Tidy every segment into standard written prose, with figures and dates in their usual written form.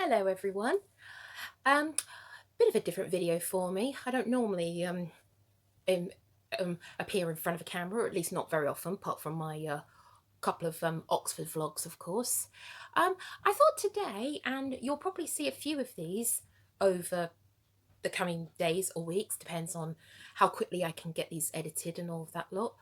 Hello everyone. Um, Bit of a different video for me. I don't normally im appear in front of a camera, or at least not very often, apart from my couple of Oxford vlogs, of course. Um, I thought today, and you'll probably see a few of these over the coming days or weeks, depends on how quickly I can get these edited and all of that lot.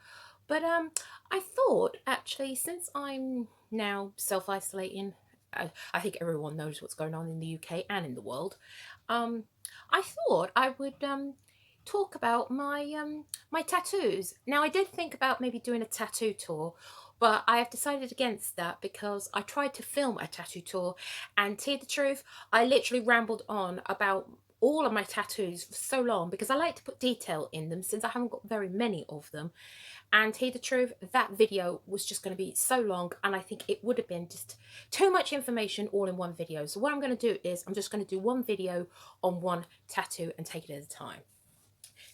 But I thought actually, since I'm now self-isolating, I think everyone knows what's going on in the UK and in the world. Um, I thought I would talk about my tattoos. Now, I did think about maybe doing a tattoo tour, but I have decided against that because I tried to film a tattoo tour, and to tell you the truth, I literally rambled on about all of my tattoos for so long because I like to put detail in them since I haven't got very many of them. And to tell you the truth, that video was just going to be so long, and I think it would have been just too much information all in one video. So what I'm going to do is I'm just going to do one video on one tattoo and take it at a time.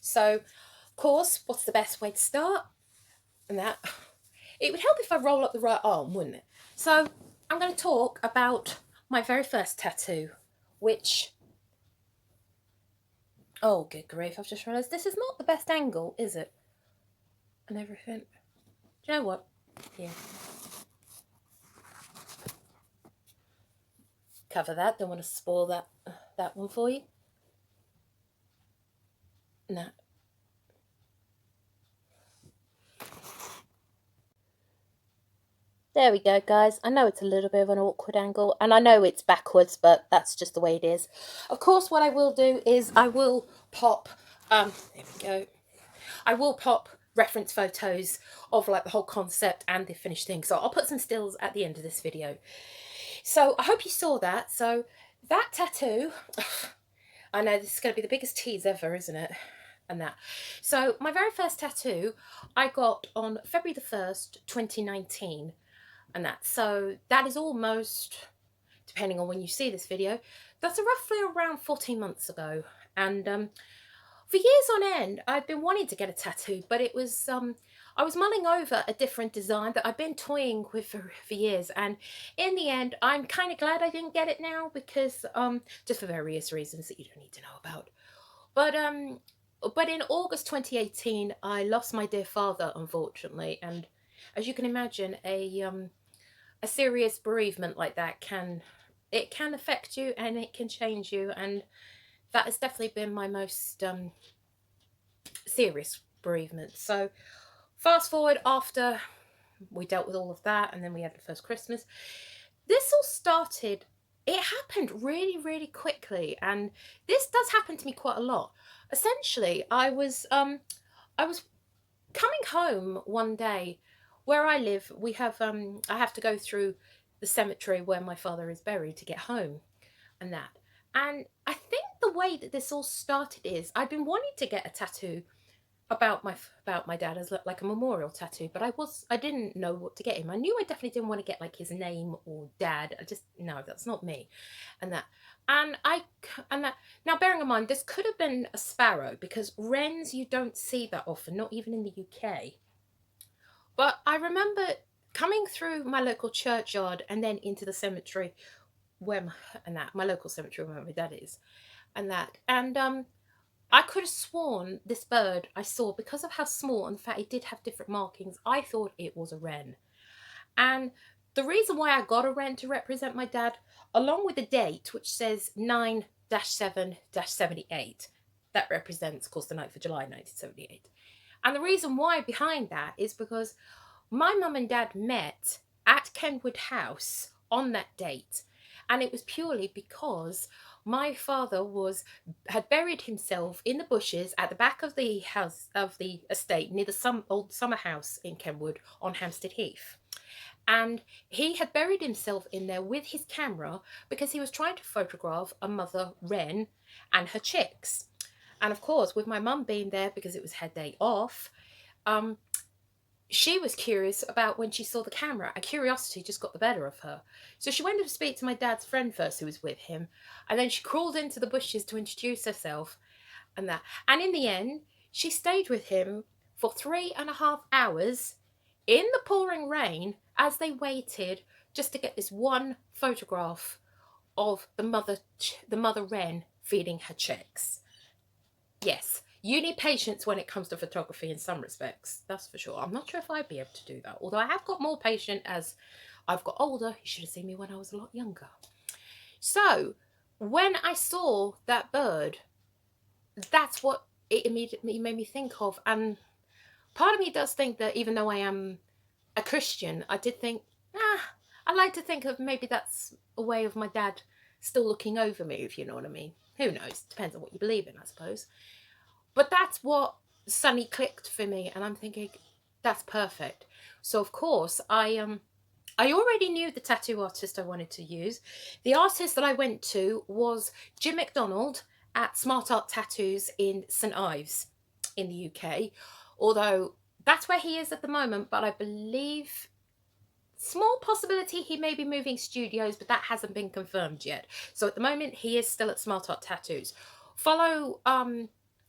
So, of course, what's the best way to start? And that, it would help if I roll up the right arm, wouldn't it? So I'm going to talk about my very first tattoo, which, oh good grief, I've just realised this is not the best angle, is it? And everything. Do you know what? Here. Cover that. Don't want to spoil that one for you. No. There we go, guys. I know it's a little bit of an awkward angle, and I know it's backwards, but that's just the way it is. Of course, what I will do is I will pop, there we go. I will pop reference photos of like the whole concept and the finished thing. So I'll put some stills at the end of this video. So I hope you saw that. So that tattoo, I know this is going to be the biggest tease ever, isn't it? And that. So my very first tattoo I got on February the 1st, 2019. And that. So that is almost, depending on when you see this video, that's roughly around 14 months ago. And for years on end, I'd been wanting to get a tattoo, but it was, I was mulling over a different design that I've been toying with for years. And in the end, I'm kind of glad I didn't get it now because, just for various reasons that you don't need to know about. But in August 2018, I lost my dear father, unfortunately. And as you can imagine, a serious bereavement like that can affect you, and it can change you, and that has definitely been my most serious bereavement. So fast forward, after we dealt with all of that and then we had the first Christmas, this all started, it happened really, really quickly, and this does happen to me quite a lot. Essentially, I was coming home one day. Where I live, we have I have to go through the cemetery where my father is buried to get home, and that. And I think the way that this all started is I'd been wanting to get a tattoo about my dad as like a memorial tattoo, but I didn't know what to get him. I knew I definitely didn't want to get like his name or dad. I just, no, that's not me, and that. And that, now bearing in mind this could have been a sparrow, because wrens you don't see that often, not even in the UK. But I remember coming through my local churchyard and then into the cemetery where my local cemetery where my dad is, and that. And I could have sworn this bird I saw, because of how small and the fact it did have different markings, I thought it was a wren. And the reason why I got a wren to represent my dad, along with the date, which says 9-7-78, that represents, of course, the 9th of July 1978. And the reason why behind that is because my mum and dad met at Kenwood House on that date. And it was purely because my father had buried himself in the bushes at the back of the house of the estate near the old summer house in Kenwood on Hampstead Heath. And he had buried himself in there with his camera because he was trying to photograph a mother wren and her chicks. And of course, with my mum being there because it was her day off, she was curious about when she saw the camera, and curiosity just got the better of her. So she went to speak to my dad's friend first, who was with him, and then she crawled into the bushes to introduce herself and that. And in the end, she stayed with him for 3.5 hours in the pouring rain as they waited just to get this one photograph of the mother wren feeding her chicks. Yes, you need patience when it comes to photography in some respects, that's for sure. I'm not sure if I'd be able to do that, although I have got more patience as I've got older. You should have seen me when I was a lot younger. So when I saw that bird, that's what it immediately made me think of. And part of me does think that even though I am a Christian, I did think, I like to think of maybe that's a way of my dad still looking over me, if you know what I mean. Who knows? Depends on what you believe in, I suppose. But that's what suddenly clicked for me, and I'm thinking, that's perfect. So of course, I already knew the tattoo artist I wanted to use. The artist that I went to was Jim McDonald at Smart Art Tattoos in St Ives in the UK. Although that's where he is at the moment, but I believe, small possibility, he may be moving studios, but that hasn't been confirmed yet. So at the moment, he is still at Smart Art Tattoos. Follow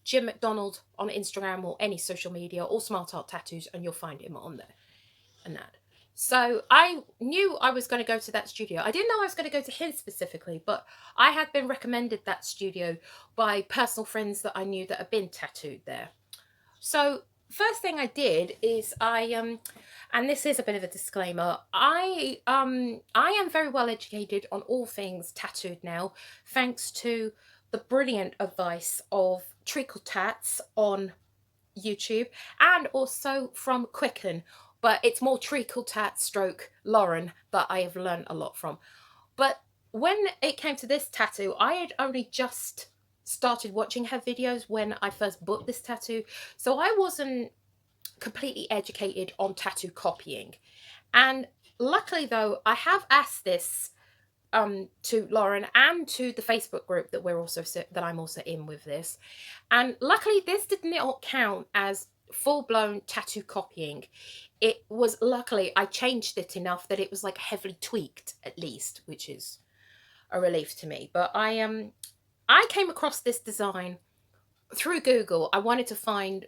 Jim McDonald on Instagram or any social media, or Smart Art Tattoos, and you'll find him on there and that. So I knew I was going to go to that studio. I didn't know I was going to go to him specifically, but I had been recommended that studio by personal friends that I knew that had been tattooed there. So first thing I did is and this is a bit of a disclaimer, I am very well educated on all things tattooed now, thanks to the brilliant advice of Treacle Tats on YouTube, and also from Quicken, but it's more Treacle Tat stroke Lauren that I have learned a lot from. But when it came to this tattoo, I had only just started watching her videos when I first booked this tattoo, so I wasn't completely educated on tattoo copying. And luckily though, I have asked this to Lauren and to the Facebook group that I'm also in with this, and luckily this did not count as full-blown tattoo copying. It was, luckily I changed it enough that it was like heavily tweaked at least, which is a relief to me. But I came across this design through Google. I wanted to find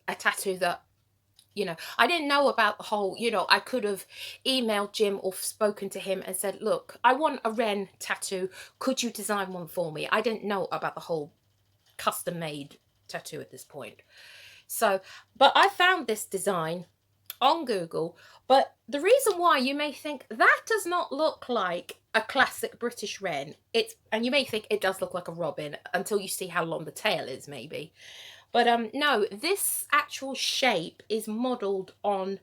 a tattoo that, I didn't know about the whole, I could have emailed Jim or spoken to him and said, look, I want a wren tattoo. Could you design one for me? I didn't know about the whole custom made tattoo at this point. So, but I found this design on Google, but the reason why you may think that does not look like a classic British wren, and you may think it does look like a robin until you see how long the tail is, maybe. But no, this actual shape is modelled on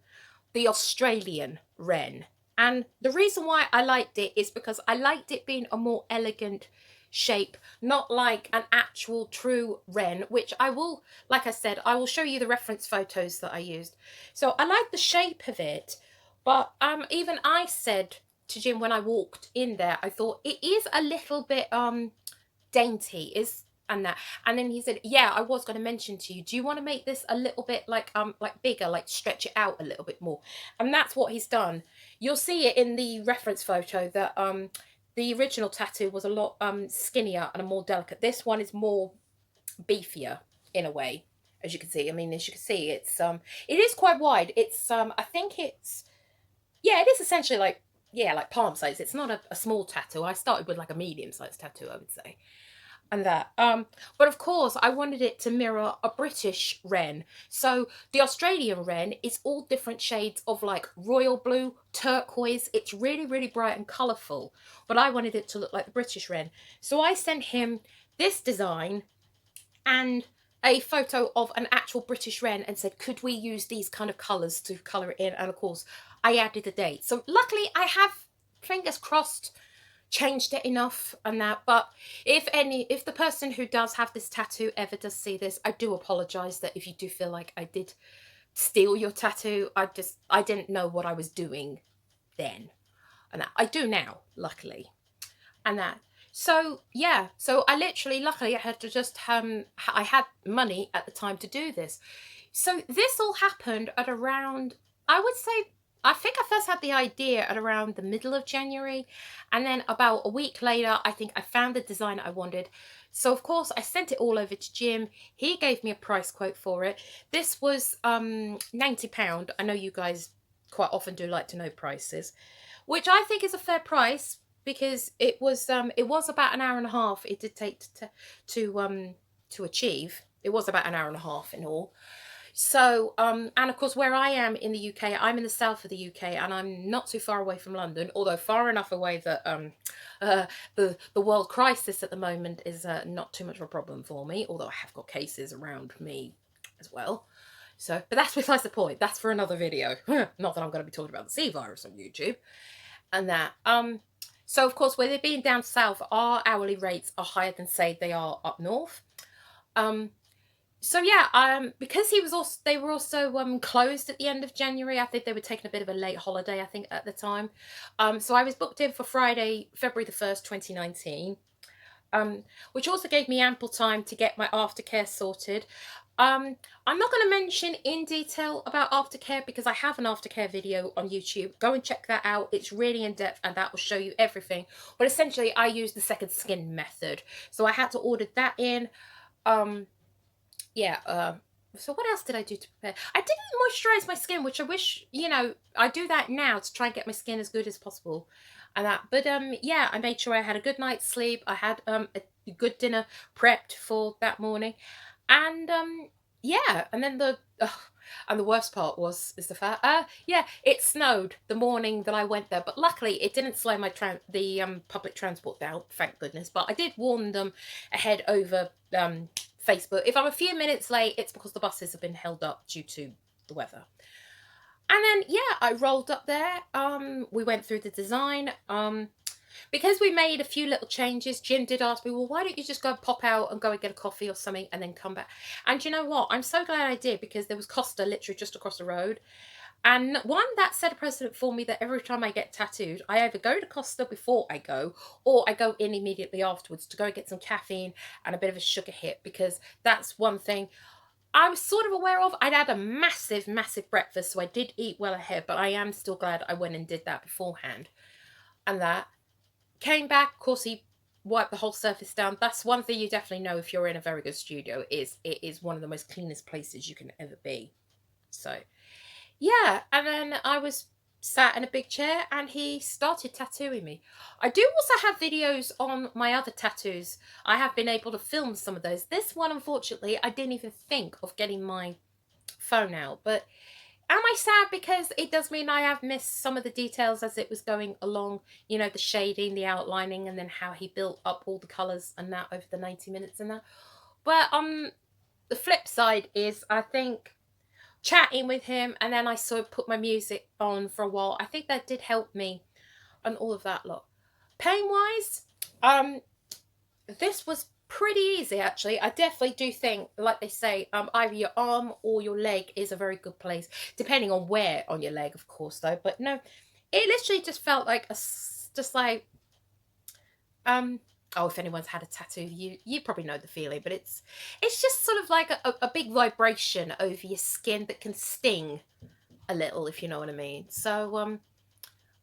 the Australian wren. And the reason why I liked it is because I liked it being a more elegant shape, not like an actual true wren, which I will, like I said, I will show you the reference photos that I used. So I like the shape of it, but even I said to Jim when I walked in there, I thought it is a little bit dainty, and then he said, yeah, I was going to mention to you, do you want to make this a little bit like bigger, like stretch it out a little bit more? And that's what he's done. You'll see it in the reference photo that the original tattoo was a lot skinnier and more delicate. This one is more beefier in a way, as you can see. I mean, as you can see, it is quite wide. It's I think it's, yeah, it is essentially like palm size. It's not a small tattoo. I started with like a medium-sized tattoo, I would say. And that but of course I wanted it to mirror a British wren. So the Australian wren is all different shades of like royal blue, turquoise. It's really, really bright and colourful, but I wanted it to look like the British wren. So I sent him this design and a photo of an actual British wren and said, could we use these kind of colours to colour it in? And of course I added a date. So luckily I have, fingers crossed, changed it enough and that. But if the person who does have this tattoo ever does see this, I do apologize that if you do feel like I did steal your tattoo. I didn't know what I was doing then, and that I do now, luckily. And that, so yeah, so I literally, luckily I had to just I had money at the time to do this. So this all happened at around, I would say, I think I first had the idea at around the middle of January, and then about a week later, I think I found the design I wanted. So of course I sent it all over to Jim. He gave me a price quote for it. This was £90. I know you guys quite often do like to know prices, which I think is a fair price. because it was about an hour and a half it did take to achieve. It was about an hour and a half in all. So, and of course, where I am in the UK, I'm in the south of the UK, and I'm not too far away from London, although far enough away that uh, the world crisis at the moment is not too much of a problem for me. Although I have got cases around me as well. So, but that's besides the point. That's for another video. Not that I'm going to be talking about the C virus on YouTube and that. So of course, with it being down south, our hourly rates are higher than say they are up north. Um, so yeah, because they were also closed at the end of January. I think they were taking a bit of a late holiday, I think, at the time. So I was booked in for Friday, February the 1st, 2019. Which also gave me ample time to get my aftercare sorted. I'm not going to mention in detail about aftercare because I have an aftercare video on YouTube. Go and check that out. It's really in depth and that will show you everything. But essentially, I use the second skin method. So I had to order that in. Yeah. So what else did I do to prepare? I didn't moisturize my skin, which I wish, I do that now to try and get my skin as good as possible and that. But yeah, I made sure I had a good night's sleep. I had a good dinner prepped for that morning. And yeah, and then and the worst part is the fact yeah, it snowed the morning that I went there, but luckily it didn't slow my public transport down, thank goodness. But I did warn them ahead over Facebook. If I'm a few minutes late, it's because the buses have been held up due to the weather. And then yeah, I rolled up there. We went through the design. Because we made a few little changes, Jim did ask me, well, why don't you just go pop out and go and get a coffee or something and then come back? And you know what? I'm so glad I did, because there was Costa literally just across the road. And one, that set a precedent for me that every time I get tattooed, I either go to Costa before I go, or I go in immediately afterwards to go and get some caffeine and a bit of a sugar hit, because that's one thing I was sort of aware of. I'd had a massive, massive breakfast, so I did eat well ahead, but I am still glad I went and did that beforehand. And that came back, of course, he wiped the whole surface down. That's one thing you definitely know if you're in a very good studio, is it is one of the most cleanest places you can ever be. So yeah, and then I was sat in a big chair and he started tattooing me. I do also have videos on my other tattoos. I have been able to film some of those. This one, unfortunately, I didn't even think of getting my phone out, but am I sad because it does mean I have missed some of the details as it was going along, the shading, the outlining, and then how he built up all the colours and that over the 90 minutes and that. But the flip side is, I think, chatting with him, and then I sort of put my music on for a while. I think that did help me and all of that lot. Pain-wise, this was pretty easy, actually. I definitely do think, like they say, either your arm or your leg is a very good place, depending on where on your leg, of course, though. But no, it literally just felt like just like oh, if anyone's had a tattoo, you probably know the feeling, but it's just sort of like a big vibration over your skin that can sting a little, if you know what I mean. So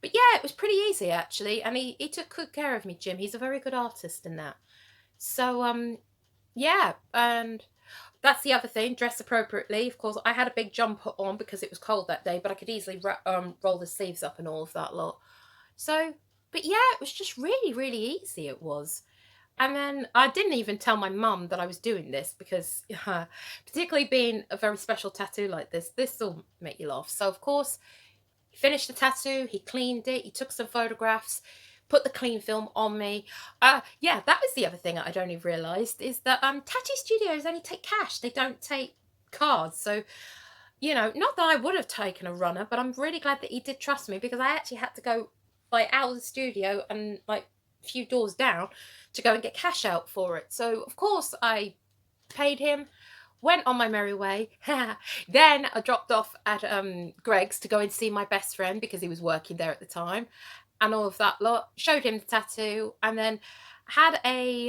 but yeah, it was pretty easy, actually, and he took good care of me, Jim. He's a very good artist in that. So yeah, and that's the other thing, dress appropriately. Of course, I had a big jumper on because it was cold that day, but I could easily roll the sleeves up and all of that lot. So, but yeah, it was just really, really easy, it was. And then I didn't even tell my mum that I was doing this because, particularly being a very special tattoo like this will make you laugh. So, of course, he finished the tattoo, he cleaned it, he took some photographs, put the clean film on me. Yeah, that was the other thing I'd only realised, is that tattoo studios only take cash. They don't take cards. So, not that I would have taken a runner, but I'm really glad that he did trust me, because I actually had to go out of the studio and a few doors down to go and get cash out for it. So of course I paid him, went on my merry way. Then I dropped off at Greg's to go and see my best friend, because he was working there at the time, and all of that lot. Showed him the tattoo, and then had a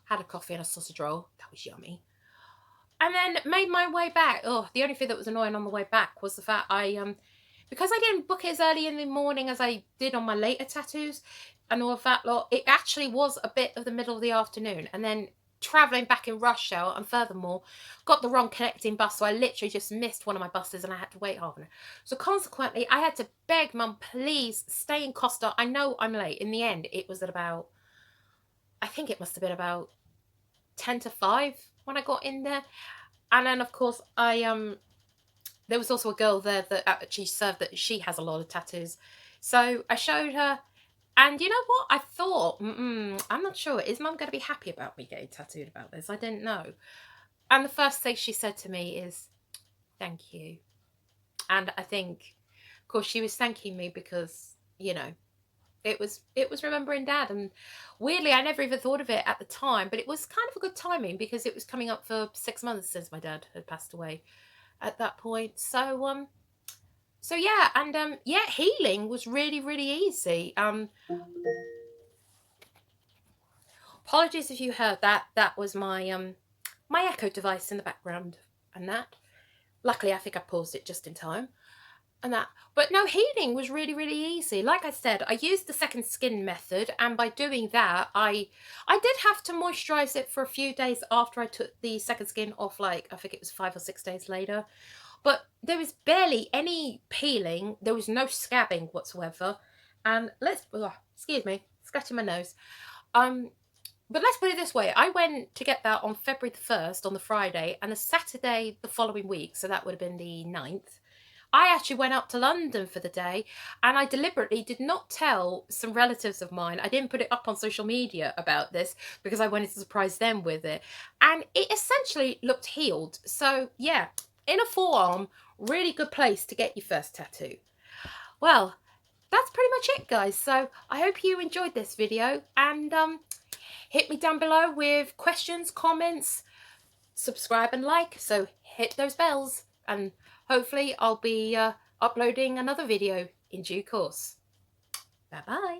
had a coffee and a sausage roll. That was yummy. And then made my way back. Oh, the only thing that was annoying on the way back was the fact because I didn't book it as early in the morning as I did on my later tattoos and all of that lot, it actually was a bit of the middle of the afternoon. And then traveling back in rush hour, and furthermore got the wrong connecting bus, so I literally just missed one of my buses and I had to wait half an hour. So consequently I had to beg Mum, please stay in Costa, I know I'm late. In the end it was at about, I think it must have been about 10 to 5 when I got in there. And then of course there was also a girl there that actually served, that she has a lot of tattoos, so I showed her. And you know what? I thought, I'm not sure. Is Mum going to be happy about me getting tattooed about this? I didn't know. And the first thing she said to me is, thank you. And I think, of course, she was thanking me because, you know, it was remembering Dad. And weirdly, I never even thought of it at the time, but it was kind of a good timing because it was coming up for 6 months since my dad had passed away at that point. So yeah, and yeah, healing was really, really easy. Apologies if you heard that. That was my my echo device in the background, and that. Luckily, I think I paused it just in time, and that. But no, healing was really, really easy. Like I said, I used the second skin method, and by doing that, I did have to moisturize it for a few days after I took the second skin off. Like I think it was 5 or 6 days later. But there was barely any peeling. There was no scabbing whatsoever. And excuse me, scratching my nose. But let's put it this way. I went to get that on February the 1st, on the Friday, and the Saturday the following week, so that would have been the 9th, I actually went up to London for the day, and I deliberately did not tell some relatives of mine. I didn't put it up on social media about this because I wanted to surprise them with it. And it essentially looked healed. So yeah, in a forearm, really good place to get your first tattoo. Well, that's pretty much it, guys. So I hope you enjoyed this video, and hit me down below with questions, comments, subscribe and like, so hit those bells, and hopefully I'll be uploading another video in due course. Bye bye.